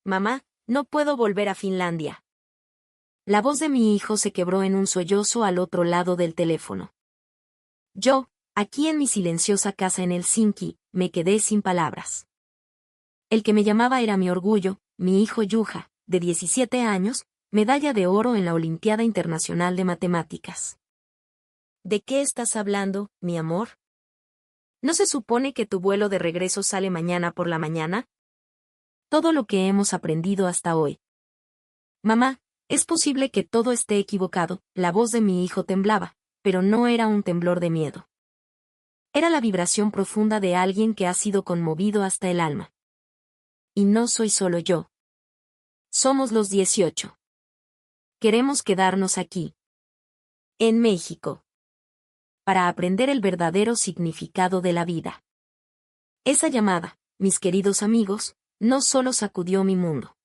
Mamá, no puedo volver a Finlandia. La voz de mi hijo se quebró en un sollozo al otro lado del teléfono. Yo, aquí en mi silenciosa casa en Helsinki, me quedé sin palabras. El que me llamaba era mi orgullo, mi hijo Juha, de 17 años, medalla de oro en la Olimpiada Internacional de Matemáticas. ¿De qué estás hablando, mi amor? ¿No se supone que tu vuelo de regreso sale mañana por la mañana? Todo lo que hemos aprendido hasta hoy. Mamá, es posible que todo esté equivocado, la voz de mi hijo temblaba, pero no era un temblor de miedo. Era la vibración profunda de alguien que ha sido conmovido hasta el alma. Y no soy solo yo. Somos los 18. Queremos quedarnos aquí. En México. Para aprender el verdadero significado de la vida. Esa llamada, mis queridos amigos, no solo sacudió mi mundo.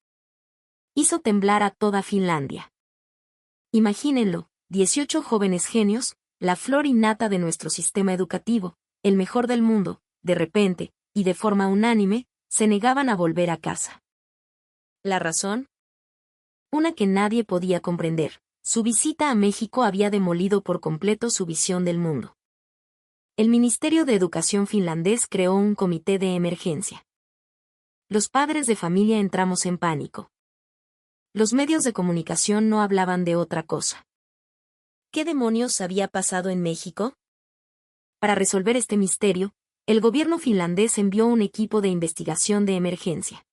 Hizo temblar a toda Finlandia. Imagínenlo, 18 jóvenes genios, la flor innata de nuestro sistema educativo, el mejor del mundo, de repente, y de forma unánime, se negaban a volver a casa. ¿La razón? Una que nadie podía comprender. Su visita a México había demolido por completo su visión del mundo. El Ministerio de Educación finlandés creó un comité de emergencia. Los padres de familia entramos en pánico. Los medios de comunicación no hablaban de otra cosa. ¿Qué demonios había pasado en México? Para resolver este misterio, el gobierno finlandés envió un equipo de investigación de emergencia.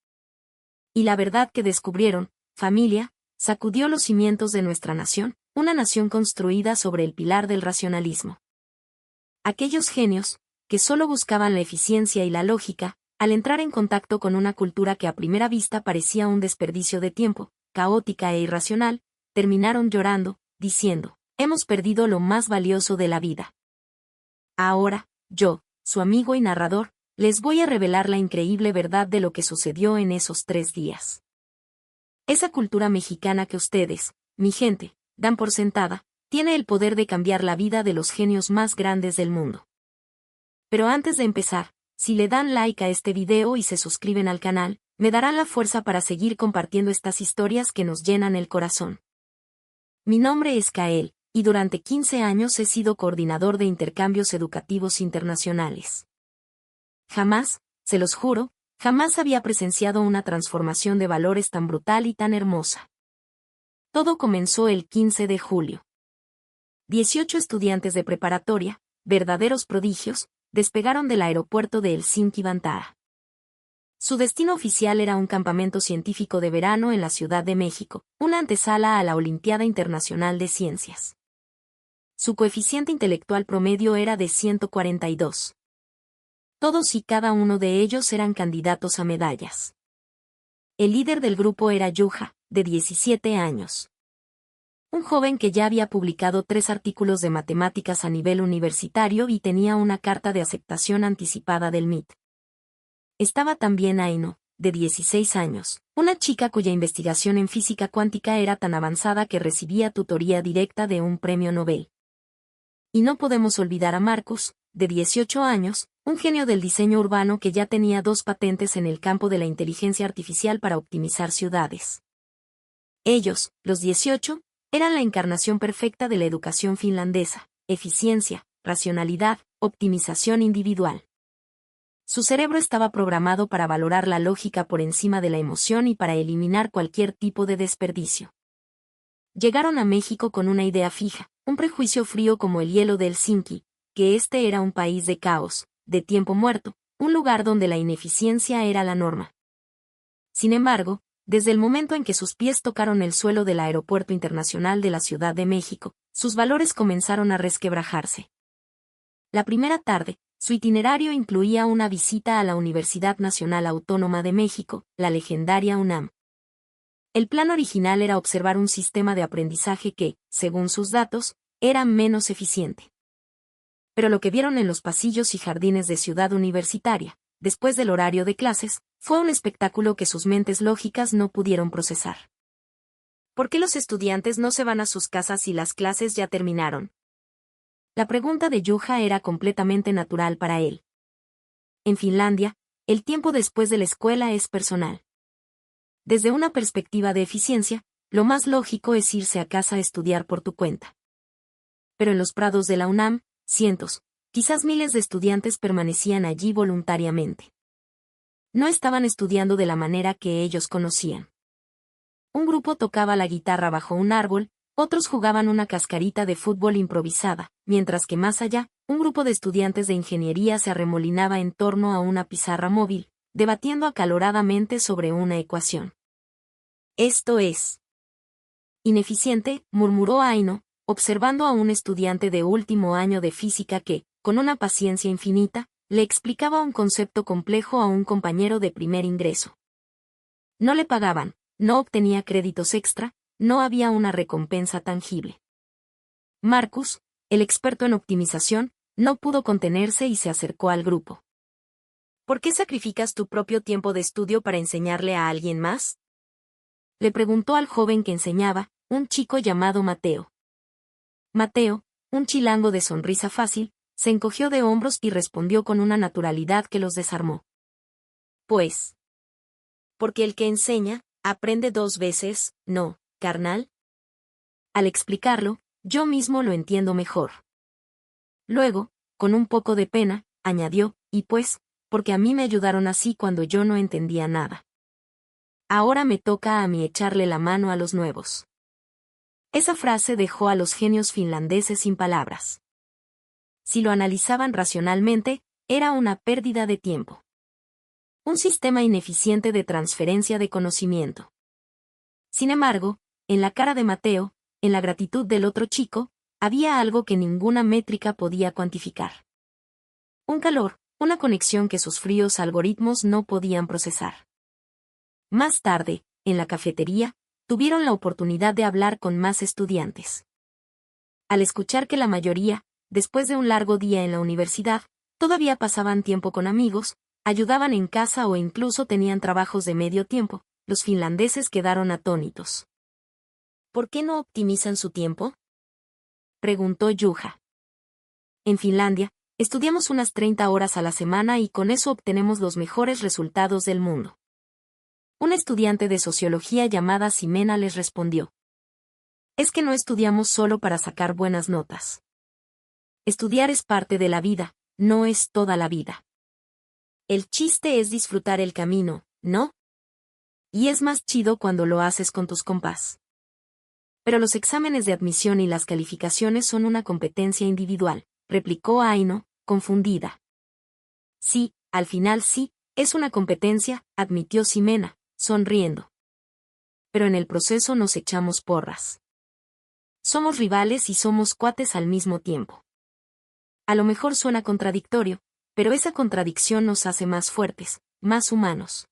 Y la verdad que descubrieron, familia, sacudió los cimientos de nuestra nación, una nación construida sobre el pilar del racionalismo. Aquellos genios, que solo buscaban la eficiencia y la lógica, al entrar en contacto con una cultura que a primera vista parecía un desperdicio de tiempo, caótica e irracional, terminaron llorando, diciendo, hemos perdido lo más valioso de la vida. Ahora, yo, su amigo y narrador, les voy a revelar la increíble verdad de lo que sucedió en esos 3 días. Esa cultura mexicana que ustedes, mi gente, dan por sentada, tiene el poder de cambiar la vida de los genios más grandes del mundo. Pero antes de empezar, si le dan like a este video y se suscriben al canal, me darán la fuerza para seguir compartiendo estas historias que nos llenan el corazón. Mi nombre es Kael, y durante 15 años he sido coordinador de intercambios educativos internacionales. Jamás, se los juro, jamás había presenciado una transformación de valores tan brutal y tan hermosa. Todo comenzó el 15 de julio. 18 estudiantes de preparatoria, verdaderos prodigios, despegaron del aeropuerto de Helsinki-Vantaa. Su destino oficial era un campamento científico de verano en la Ciudad de México, una antesala a la Olimpiada Internacional de Ciencias. Su coeficiente intelectual promedio era de 142. Todos y cada uno de ellos eran candidatos a medallas. El líder del grupo era Juha, de 17 años. Un joven que ya había publicado 3 artículos de matemáticas a nivel universitario y tenía una carta de aceptación anticipada del MIT. Estaba también Aino, de 16 años, una chica cuya investigación en física cuántica era tan avanzada que recibía tutoría directa de un premio Nobel. Y no podemos olvidar a Marcus, de 18 años, un genio del diseño urbano que ya tenía 2 patentes en el campo de la inteligencia artificial para optimizar ciudades. Ellos, los 18, eran la encarnación perfecta de la educación finlandesa: eficiencia, racionalidad, optimización individual. Su cerebro estaba programado para valorar la lógica por encima de la emoción y para eliminar cualquier tipo de desperdicio. Llegaron a México con una idea fija, un prejuicio frío como el hielo de Helsinki, que este era un país de caos, de tiempo muerto, un lugar donde la ineficiencia era la norma. Sin embargo, desde el momento en que sus pies tocaron el suelo del Aeropuerto Internacional de la Ciudad de México, sus valores comenzaron a resquebrajarse. La primera tarde, su itinerario incluía una visita a la Universidad Nacional Autónoma de México, la legendaria UNAM. El plan original era observar un sistema de aprendizaje que, según sus datos, era menos eficiente. Pero lo que vieron en los pasillos y jardines de Ciudad Universitaria, después del horario de clases, fue un espectáculo que sus mentes lógicas no pudieron procesar. ¿Por qué los estudiantes no se van a sus casas si las clases ya terminaron? La pregunta de Juha era completamente natural para él. En Finlandia, el tiempo después de la escuela es personal. Desde una perspectiva de eficiencia, lo más lógico es irse a casa a estudiar por tu cuenta. Pero en los prados de la UNAM, cientos, quizás miles de estudiantes permanecían allí voluntariamente. No estaban estudiando de la manera que ellos conocían. Un grupo tocaba la guitarra bajo un árbol, otros jugaban una cascarita de fútbol improvisada, mientras que más allá, un grupo de estudiantes de ingeniería se arremolinaba en torno a una pizarra móvil, debatiendo acaloradamente sobre una ecuación. Esto es ineficiente, murmuró Aino, observando a un estudiante de último año de física que, con una paciencia infinita, le explicaba un concepto complejo a un compañero de primer ingreso. No le pagaban, no obtenía créditos extra, no había una recompensa tangible. Marcus, el experto en optimización, no pudo contenerse y se acercó al grupo. ¿Por qué sacrificas tu propio tiempo de estudio para enseñarle a alguien más? Le preguntó al joven que enseñaba, un chico llamado Mateo. Mateo, un chilango de sonrisa fácil, se encogió de hombros y respondió con una naturalidad que los desarmó. Pues, porque el que enseña, aprende 2 veces, ¿no, carnal? Al explicarlo, yo mismo lo entiendo mejor. Luego, con un poco de pena, añadió, y pues, porque a mí me ayudaron así cuando yo no entendía nada. Ahora me toca a mí echarle la mano a los nuevos. Esa frase dejó a los genios finlandeses sin palabras. Si lo analizaban racionalmente, era una pérdida de tiempo. Un sistema ineficiente de transferencia de conocimiento. Sin embargo, en la cara de Mateo, en la gratitud del otro chico, había algo que ninguna métrica podía cuantificar. Un calor, una conexión que sus fríos algoritmos no podían procesar. Más tarde, en la cafetería, tuvieron la oportunidad de hablar con más estudiantes. Al escuchar que la mayoría, después de un largo día en la universidad, todavía pasaban tiempo con amigos, ayudaban en casa o incluso tenían trabajos de medio tiempo, los finlandeses quedaron atónitos. ¿Por qué no optimizan su tiempo?, preguntó Juha. En Finlandia, estudiamos unas 30 horas a la semana y con eso obtenemos los mejores resultados del mundo. Una estudiante de sociología llamada Ximena les respondió. Es que no estudiamos solo para sacar buenas notas. Estudiar es parte de la vida, no es toda la vida. El chiste es disfrutar el camino, ¿no? Y es más chido cuando lo haces con tus compás. Pero los exámenes de admisión y las calificaciones son una competencia individual, replicó Aino, confundida. Sí, al final sí, es una competencia, admitió Ximena, sonriendo. Pero en el proceso nos echamos porras. Somos rivales y somos cuates al mismo tiempo. A lo mejor suena contradictorio, pero esa contradicción nos hace más fuertes, más humanos.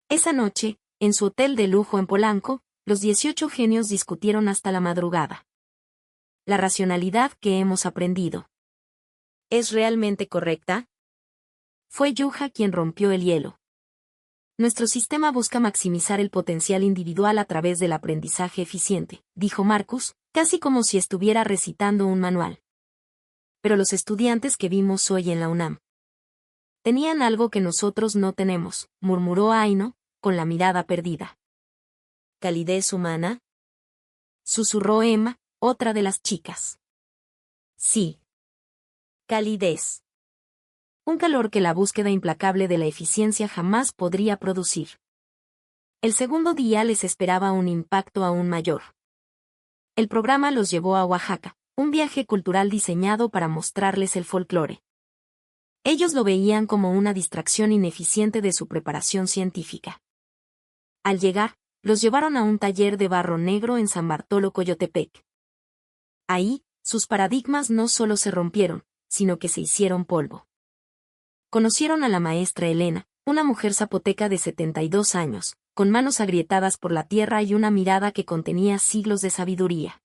Esa noche, en su hotel de lujo en Polanco, los 18 genios discutieron hasta la madrugada. La racionalidad que hemos aprendido. ¿Es realmente correcta? Fue Juha quien rompió el hielo. Nuestro sistema busca maximizar el potencial individual a través del aprendizaje eficiente, dijo Marcus, casi como si estuviera recitando un manual. Pero los estudiantes que vimos hoy en la UNAM tenían algo que nosotros no tenemos, murmuró Aino, con la mirada perdida. ¿Calidez humana?, susurró Emma, otra de las chicas. Sí. Calidez. Un calor que la búsqueda implacable de la eficiencia jamás podría producir. El segundo día les esperaba un impacto aún mayor. El programa los llevó a Oaxaca, un viaje cultural diseñado para mostrarles el folclore. Ellos lo veían como una distracción ineficiente de su preparación científica. Al llegar, los llevaron a un taller de barro negro en San Bartolo Coyotepec. Ahí, sus paradigmas no solo se rompieron, sino que se hicieron polvo. Conocieron a la maestra Elena, una mujer zapoteca de 72 años, con manos agrietadas por la tierra y una mirada que contenía siglos de sabiduría.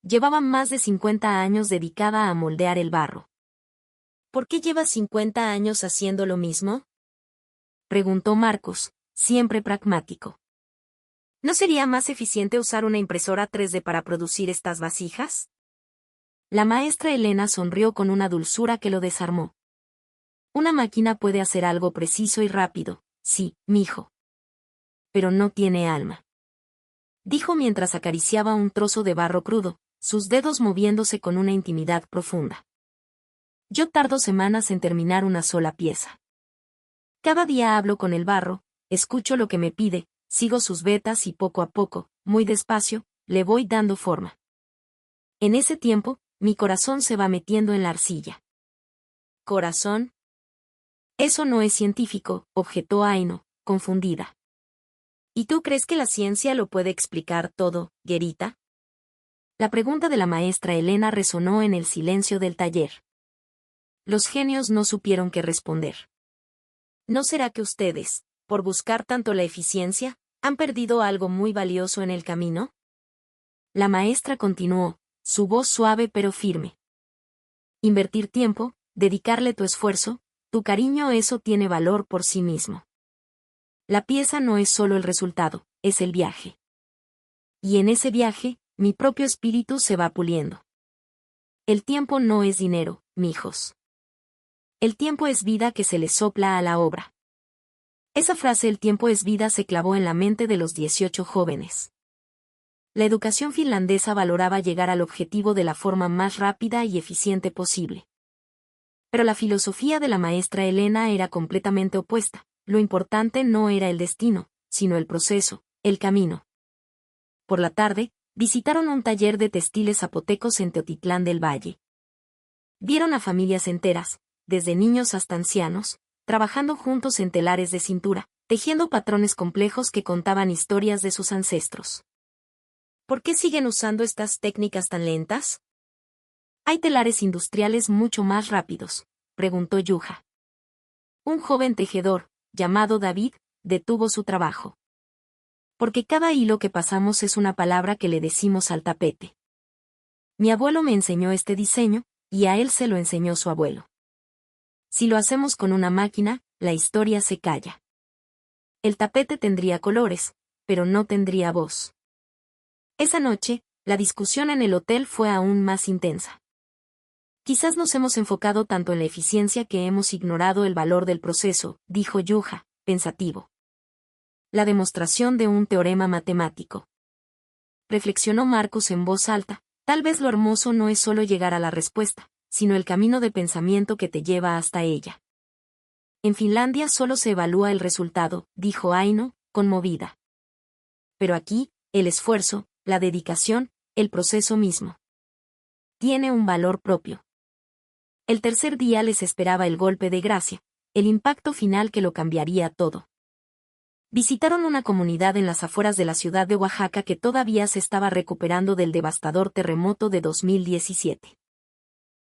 Llevaba más de 50 años dedicada a moldear el barro. ¿Por qué llevas 50 años haciendo lo mismo?, preguntó Marcos, siempre pragmático. ¿No sería más eficiente usar una impresora 3D para producir estas vasijas? La maestra Elena sonrió con una dulzura que lo desarmó. Una máquina puede hacer algo preciso y rápido, sí, mijo. pero no tiene alma. Dijo mientras acariciaba un trozo de barro crudo, sus dedos moviéndose con una intimidad profunda. Yo tardo semanas en terminar una sola pieza. Cada día hablo con el barro, escucho lo que me pide, sigo sus vetas y poco a poco, muy despacio, le voy dando forma. En ese tiempo, mi corazón se va metiendo en la arcilla. ¿Corazón? Eso no es científico, objetó Aino, confundida. ¿Y tú crees que la ciencia lo puede explicar todo, Gerita? La pregunta de la maestra Elena resonó en el silencio del taller. Los genios no supieron qué responder. ¿No será que ustedes, por buscar tanto la eficiencia, han perdido algo muy valioso en el camino? La maestra continuó, su voz suave pero firme. Invertir tiempo, dedicarle tu esfuerzo, tu cariño, eso tiene valor por sí mismo. La pieza no es solo el resultado, es el viaje. Y en ese viaje, mi propio espíritu se va puliendo. El tiempo no es dinero, mijos. El tiempo es vida que se le sopla a la obra. Esa frase "el tiempo es vida" se clavó en la mente de los 18 jóvenes. La educación finlandesa valoraba llegar al objetivo de la forma más rápida y eficiente posible. Pero la filosofía de la maestra Elena era completamente opuesta. Lo importante no era el destino, sino el proceso, el camino. Por la tarde, visitaron un taller de textiles zapotecos en Teotitlán del Valle. Vieron a familias enteras, desde niños hasta ancianos, trabajando juntos en telares de cintura, tejiendo patrones complejos que contaban historias de sus ancestros. ¿Por qué siguen usando estas técnicas tan lentas? ¿Hay telares industriales mucho más rápidos?, preguntó Yuja. Un joven tejedor, llamado David, detuvo su trabajo. Porque cada hilo que pasamos es una palabra que le decimos al tapete. Mi abuelo me enseñó este diseño, y a él se lo enseñó su abuelo. Si lo hacemos con una máquina, la historia se calla. El tapete tendría colores, pero no tendría voz. Esa noche, la discusión en el hotel fue aún más intensa. Quizás nos hemos enfocado tanto en la eficiencia que hemos ignorado el valor del proceso, dijo Yuja, pensativo. La demostración de un teorema matemático. Reflexionó Marcus en voz alta, tal vez lo hermoso no es solo llegar a la respuesta, sino el camino de pensamiento que te lleva hasta ella. En Finlandia solo se evalúa el resultado, dijo Aino, conmovida. Pero aquí, el esfuerzo, la dedicación, el proceso mismo. Tiene un valor propio. El tercer día les esperaba el golpe de gracia, el impacto final que lo cambiaría todo. Visitaron una comunidad en las afueras de la ciudad de Oaxaca que todavía se estaba recuperando del devastador terremoto de 2017.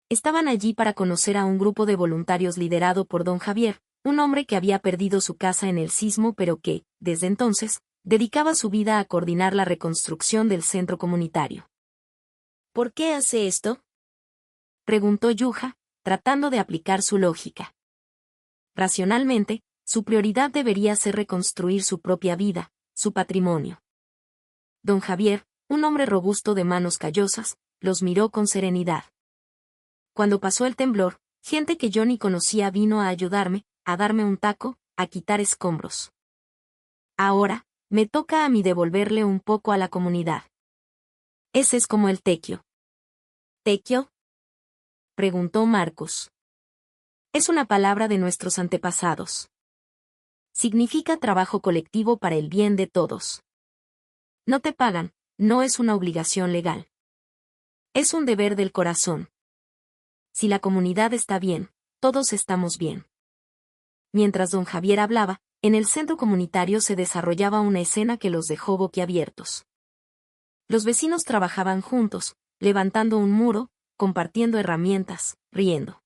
Estaban allí para conocer a un grupo de voluntarios liderado por don Javier, un hombre que había perdido su casa en el sismo pero que, desde entonces, dedicaba su vida a coordinar la reconstrucción del centro comunitario. ¿Por qué hace esto?, preguntó Yuja, tratando de aplicar su lógica. Racionalmente, su prioridad debería ser reconstruir su propia vida, su patrimonio. Don Javier, un hombre robusto de manos callosas, los miró con serenidad. Cuando pasó el temblor, gente que yo ni conocía vino a ayudarme, a darme un taco, a quitar escombros. Ahora, me toca a mí devolverle un poco a la comunidad. Ese es como el tequio. ¿Tequio?, preguntó Marcus. Es una palabra de nuestros antepasados. Significa trabajo colectivo para el bien de todos. No te pagan, no es una obligación legal. Es un deber del corazón. Si la comunidad está bien, todos estamos bien. Mientras don Javier hablaba, en el centro comunitario se desarrollaba una escena que los dejó boquiabiertos. Los vecinos trabajaban juntos, levantando un muro, compartiendo herramientas, riendo.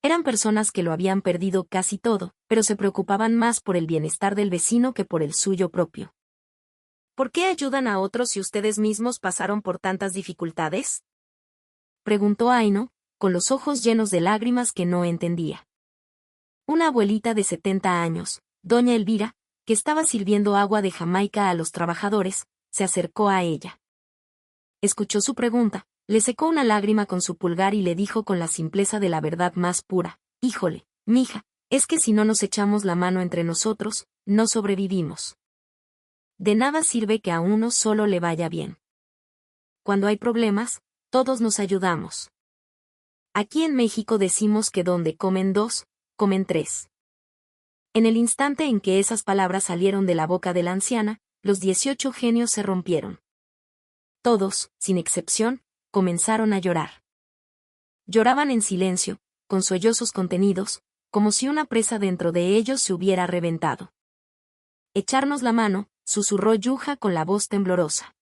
Eran personas que lo habían perdido casi todo, pero se preocupaban más por el bienestar del vecino que por el suyo propio. ¿Por qué ayudan a otros si ustedes mismos pasaron por tantas dificultades?, preguntó Aino, con los ojos llenos de lágrimas que no entendía. Una abuelita de 70 años, doña Elvira, que estaba sirviendo agua de Jamaica a los trabajadores, se acercó a ella. Escuchó su pregunta, le secó una lágrima con su pulgar y le dijo con la simpleza de la verdad más pura: «Híjole, mija, es que si no nos echamos la mano entre nosotros, no sobrevivimos». De nada sirve que a uno solo le vaya bien. Cuando hay problemas, todos nos ayudamos. Aquí en México decimos que donde comen dos, comen tres. En el instante en que esas palabras salieron de la boca de la anciana, los 18 genios se rompieron. Todos, sin excepción, comenzaron a llorar. Lloraban en silencio, con sollozos contenidos, como si una presa dentro de ellos se hubiera reventado. Echarnos la mano, susurró Yuja con la voz temblorosa.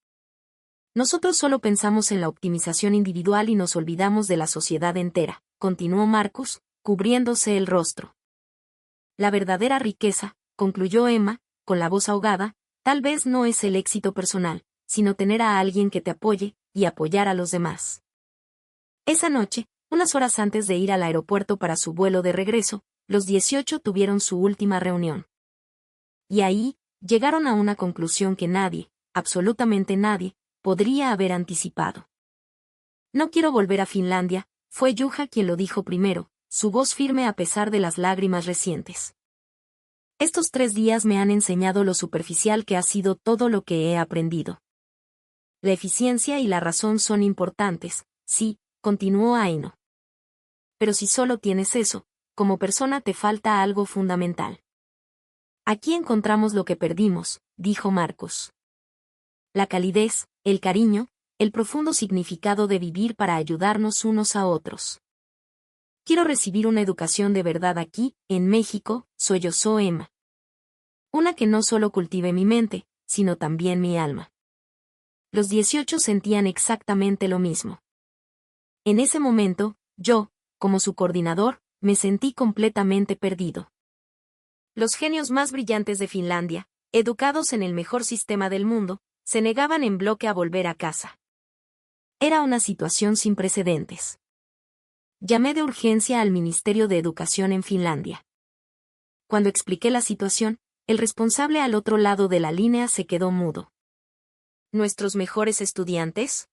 Nosotros solo pensamos en la optimización individual y nos olvidamos de la sociedad entera, continuó Marcus, cubriéndose el rostro. La verdadera riqueza, concluyó Emma, con la voz ahogada, tal vez no es el éxito personal, sino tener a alguien que te apoye, y apoyar a los demás. Esa noche, unas horas antes de ir al aeropuerto para su vuelo de regreso, los 18 tuvieron su última reunión. Y ahí, llegaron a una conclusión que nadie, absolutamente nadie, podría haber anticipado. No quiero volver a Finlandia, fue Yuja quien lo dijo primero, su voz firme a pesar de las lágrimas recientes. Estos 3 días me han enseñado lo superficial que ha sido todo lo que he aprendido. La eficiencia y la razón son importantes, sí, continuó Aino. Pero si solo tienes eso, como persona te falta algo fundamental. Aquí encontramos lo que perdimos, dijo Marcos. La calidez, el cariño, el profundo significado de vivir para ayudarnos unos a otros. Quiero recibir una educación de verdad aquí, en México, sollozó Emma. Una que no solo cultive mi mente, sino también mi alma. Los 18 sentían exactamente lo mismo. En ese momento, yo, como su coordinador, me sentí completamente perdido. Los genios más brillantes de Finlandia, educados en el mejor sistema del mundo, se negaban en bloque a volver a casa. Era una situación sin precedentes. Llamé de urgencia al Ministerio de Educación en Finlandia. Cuando expliqué la situación, el responsable al otro lado de la línea se quedó mudo. ¿Nuestros mejores estudiantes?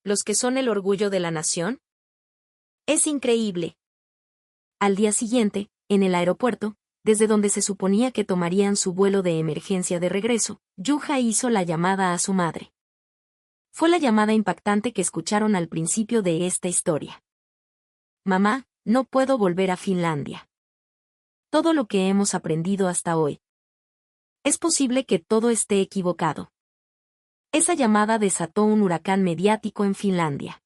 ¿Los que son el orgullo de la nación? Es increíble. Al día siguiente, en el aeropuerto, desde donde se suponía que tomarían su vuelo de emergencia de regreso, Yuja hizo la llamada a su madre. Fue la llamada impactante que escucharon al principio de esta historia. Mamá, no puedo volver a Finlandia. Todo lo que hemos aprendido hasta hoy. Es posible que todo esté equivocado. Esa llamada desató un huracán mediático en Finlandia.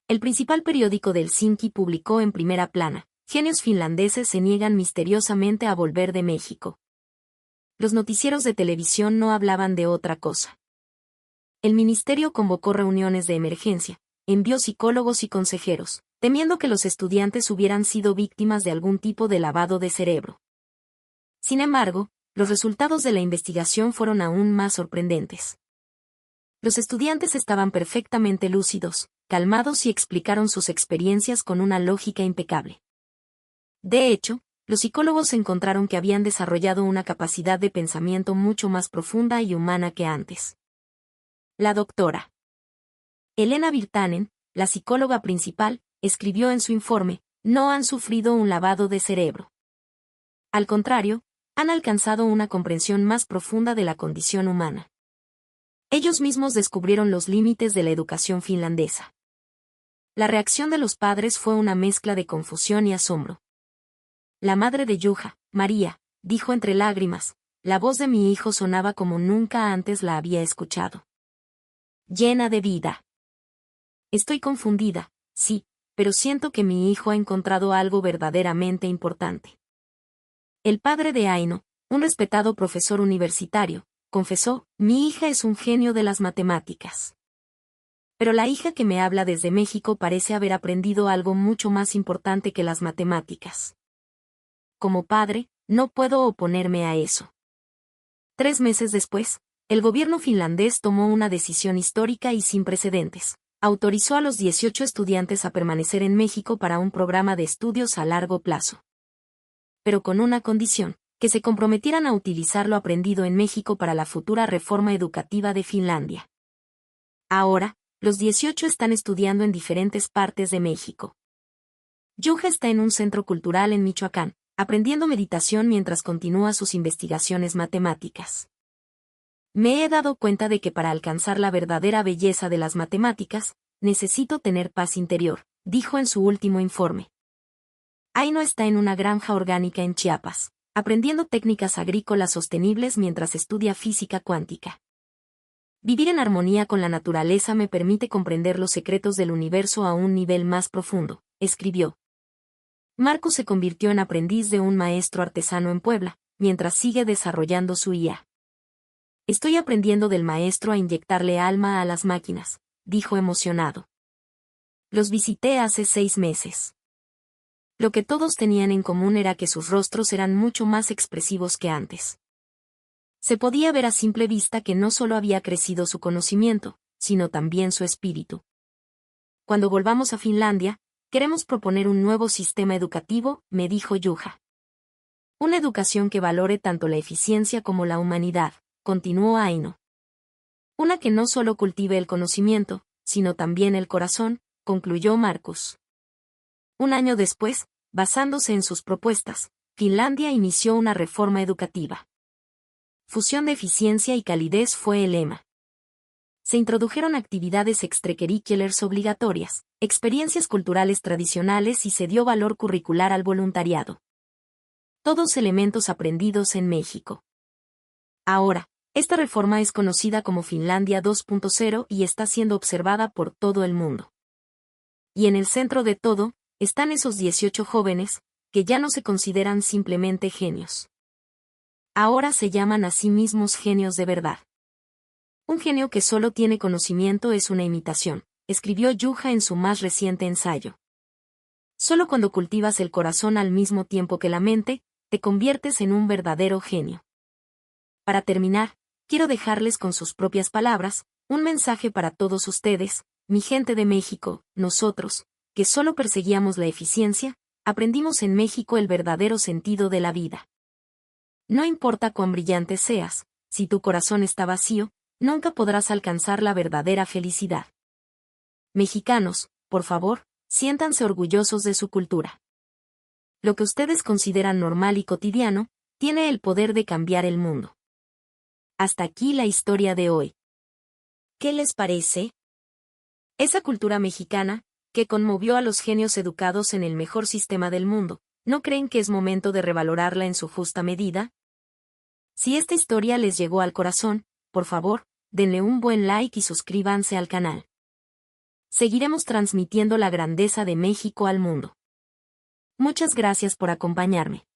El principal periódico de Helsinki publicó en primera plana: genios finlandeses se niegan misteriosamente a volver de México. Los noticieros de televisión no hablaban de otra cosa. El ministerio convocó reuniones de emergencia, envió psicólogos y consejeros, temiendo que los estudiantes hubieran sido víctimas de algún tipo de lavado de cerebro. Sin embargo, los resultados de la investigación fueron aún más sorprendentes. Los estudiantes estaban perfectamente lúcidos, calmados y explicaron sus experiencias con una lógica impecable. De hecho, los psicólogos encontraron que habían desarrollado una capacidad de pensamiento mucho más profunda y humana que antes. La doctora Elena Virtanen, la psicóloga principal, escribió en su informe: no han sufrido un lavado de cerebro. Al contrario, han alcanzado una comprensión más profunda de la condición humana. Ellos mismos descubrieron los límites de la educación finlandesa. La reacción de los padres fue una mezcla de confusión y asombro. La madre de Yuja, María, dijo entre lágrimas: la voz de mi hijo sonaba como nunca antes la había escuchado. Llena de vida. Estoy confundida, sí, pero siento que mi hijo ha encontrado algo verdaderamente importante. El padre de Aino, un respetado profesor universitario, confesó: mi hija es un genio de las matemáticas. Pero la hija que me habla desde México parece haber aprendido algo mucho más importante que las matemáticas. Como padre, no puedo oponerme a eso. 3 meses después, el gobierno finlandés tomó una decisión histórica y sin precedentes. Autorizó a los 18 estudiantes a permanecer en México para un programa de estudios a largo plazo. Pero con una condición: que se comprometieran a utilizar lo aprendido en México para la futura reforma educativa de Finlandia. Ahora, los 18 están estudiando en diferentes partes de México. Yuja está en un centro cultural en Michoacán, aprendiendo meditación mientras continúa sus investigaciones matemáticas. Me he dado cuenta de que para alcanzar la verdadera belleza de las matemáticas, necesito tener paz interior, dijo en su último informe. Aino está en una granja orgánica en Chiapas, aprendiendo técnicas agrícolas sostenibles mientras estudia física cuántica. Vivir en armonía con la naturaleza me permite comprender los secretos del universo a un nivel más profundo, escribió. Marcos se convirtió en aprendiz de un maestro artesano en Puebla, mientras sigue desarrollando su IA. Estoy aprendiendo del maestro a inyectarle alma a las máquinas, dijo emocionado. Los visité hace 6 meses. Lo que todos tenían en común era que sus rostros eran mucho más expresivos que antes. Se podía ver a simple vista que no solo había crecido su conocimiento, sino también su espíritu. Cuando volvamos a Finlandia, queremos proponer un nuevo sistema educativo, me dijo Juha. Una educación que valore tanto la eficiencia como la humanidad, continuó Aino. Una que no solo cultive el conocimiento, sino también el corazón, concluyó Marcus. Un año después, basándose en sus propuestas, Finlandia inició una reforma educativa. Fusión de eficiencia y calidez fue el lema. Se introdujeron actividades extracurriculares obligatorias, experiencias culturales tradicionales y se dio valor curricular al voluntariado. Todos elementos aprendidos en México. Ahora, esta reforma es conocida como Finlandia 2.0 y está siendo observada por todo el mundo. Y en el centro de todo, están esos 18 jóvenes, que ya no se consideran simplemente genios. Ahora se llaman a sí mismos genios de verdad. Un genio que solo tiene conocimiento es una imitación, escribió Juha en su más reciente ensayo. Solo cuando cultivas el corazón al mismo tiempo que la mente, te conviertes en un verdadero genio. Para terminar, quiero dejarles con sus propias palabras, un mensaje para todos ustedes, mi gente de México, nosotros, que solo perseguíamos la eficiencia, aprendimos en México el verdadero sentido de la vida. No importa cuán brillante seas, si tu corazón está vacío, nunca podrás alcanzar la verdadera felicidad. Mexicanos, por favor, siéntanse orgullosos de su cultura. Lo que ustedes consideran normal y cotidiano, tiene el poder de cambiar el mundo. Hasta aquí la historia de hoy. ¿Qué les parece? Esa cultura mexicana, que conmovió a los genios educados en el mejor sistema del mundo, ¿no creen que es momento de revalorarla en su justa medida? Si esta historia les llegó al corazón, por favor, denle un buen like y suscríbanse al canal. Seguiremos transmitiendo la grandeza de México al mundo. Muchas gracias por acompañarme.